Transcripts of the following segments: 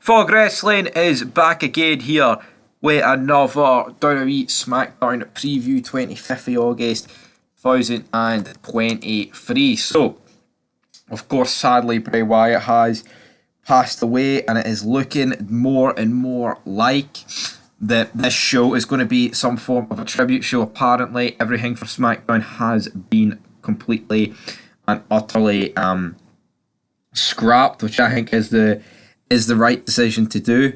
Fog Wrestling is back again here with another WWE Smackdown preview, 25th of August 2023. So, of course, sadly, Bray Wyatt has passed away, and it is looking more and more like that this show is going to be some form of a tribute show. Apparently, everything for Smackdown has been completely and utterly scrapped, which I think is the right decision to do.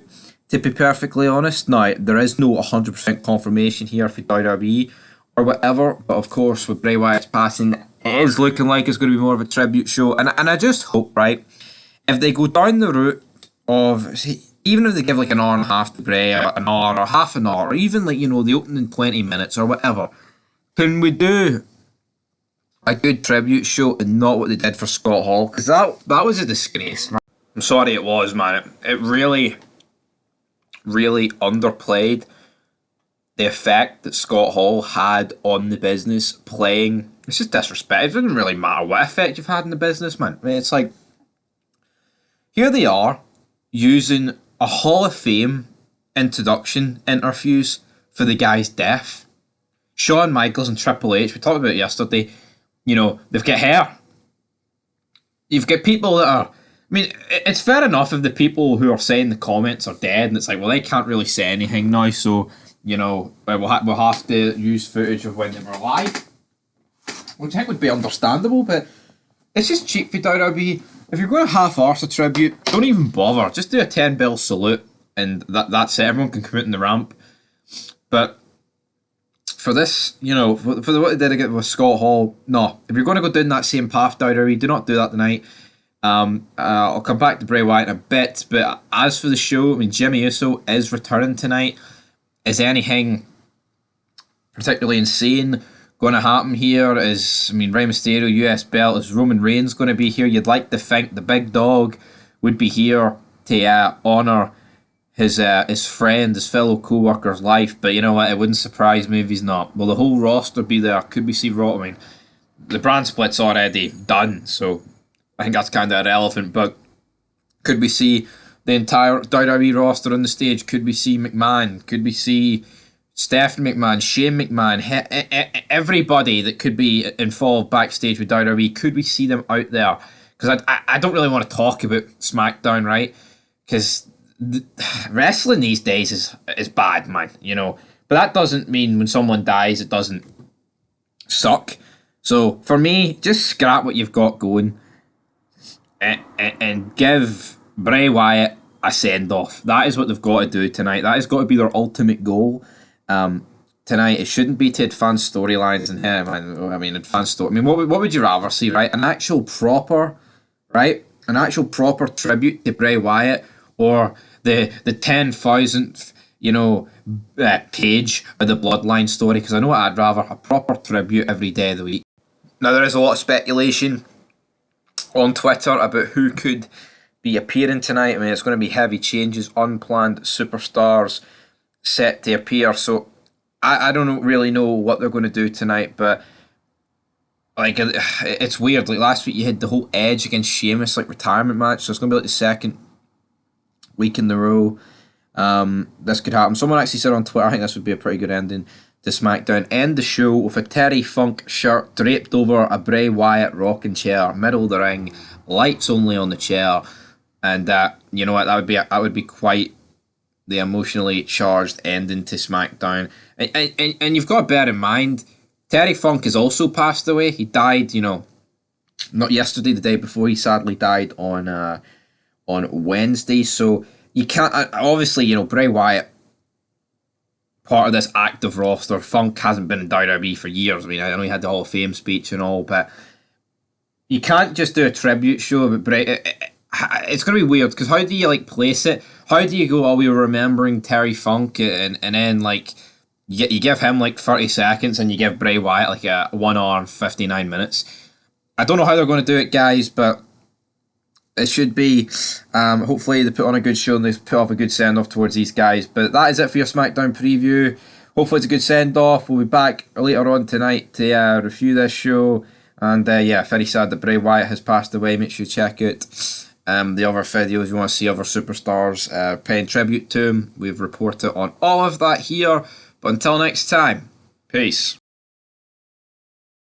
To be perfectly honest, now there is no 100% confirmation here for WWE or whatever, but of course with Bray Wyatt's passing, it is looking like it's going to be more of a tribute show, and I just hope, right, if they go down the route of, even if they give like an hour and a half to Bray, an hour or half an hour, or even like, the opening 20 minutes or whatever, can we do a good tribute show and not what they did for Scott Hall? Because that was a disgrace. I'm sorry it was, man. It really, really underplayed the effect that Scott Hall had on the business playing. It's just disrespect. It doesn't really matter what effect you've had in the business, man. I mean, it's like, here they are using a Hall of Fame introduction interviews for the guy's death. Shawn Michaels and Triple H, we talked about it yesterday, they've got hair. You've got people that are, I mean, it's fair enough if the people who are saying the comments are dead, and it's like, well, they can't really say anything now, so, we'll have to use footage of when they were alive, which I think would be understandable, but it's just cheap for WWE. If you're going to half-arse a tribute, don't even bother. Just do a 10-bell salute, and that's it. Everyone can come out in the ramp. But for this, for what they did with Scott Hall, no. If you're going to go down that same path, WWE, do not do that tonight. I'll come back to Bray Wyatt in a bit, but as for the show, I mean, Jimmy Uso is returning tonight. Is anything particularly insane going to happen here? Rey Mysterio, US belt, is Roman Reigns going to be here? You'd like to think the big dog would be here to honour his friend, his fellow co-worker's life, but you know what, it wouldn't surprise me if he's not. Will the whole roster be there? Could we see Raw? I mean, the brand split's already done, so I think that's kind of irrelevant, but could we see the entire WWE roster on the stage? Could we see McMahon? Could we see Stephanie McMahon, Shane McMahon, everybody that could be involved backstage with WWE? Could we see them out there? Because I don't really want to talk about SmackDown, right? Because wrestling these days is bad, man, But that doesn't mean when someone dies it doesn't suck. So for me, just scrap what you've got going and give Bray Wyatt a send-off. That is what they've got to do tonight. That has got to be their ultimate goal tonight. It shouldn't be to advance storylines and him. Advance story. I mean, what would you rather see, right? An actual proper tribute to Bray Wyatt, or the 10,000th page of the Bloodline story? Because I know what I'd rather, a proper tribute every day of the week. Now, there is a lot of speculation on Twitter about who could be appearing tonight. I mean, it's going to be heavy changes, unplanned superstars set to appear. So I don't really know what they're going to do tonight, but like, it's weird. Like last week, you had the whole Edge against Sheamus retirement match, so it's going to be like the second week in the row. This could happen. Someone actually said on Twitter, I think this would be a pretty good ending to SmackDown. End the show with a Terry Funk shirt draped over a Bray Wyatt rocking chair, middle of the ring, lights only on the chair, and you know what? That would be quite the emotionally charged ending to SmackDown. And you've got to bear in mind, Terry Funk has also passed away. He died, not yesterday, the day before. He sadly died on Wednesday. So you can't, obviously, Bray Wyatt, part of this active roster. Funk hasn't been in WWE for years. I mean, I know he had the Hall of Fame speech and all, but you can't just do a tribute show about Bray. It's going to be weird, because how do you place it? How do you go, oh, we were remembering Terry Funk, and then you give him 30 seconds and you give Bray Wyatt a 1 hour and 59 minutes. I don't know how they're going to do it, guys, but it should be, hopefully they put on a good show and they put off a good send-off towards these guys. But that is it for your SmackDown preview. Hopefully it's a good send-off. We'll be back later on tonight to review this show. And very sad that Bray Wyatt has passed away. Make sure you check out The other videos, you want to see other superstars paying tribute to him, we've reported on all of that here. But until next time, peace.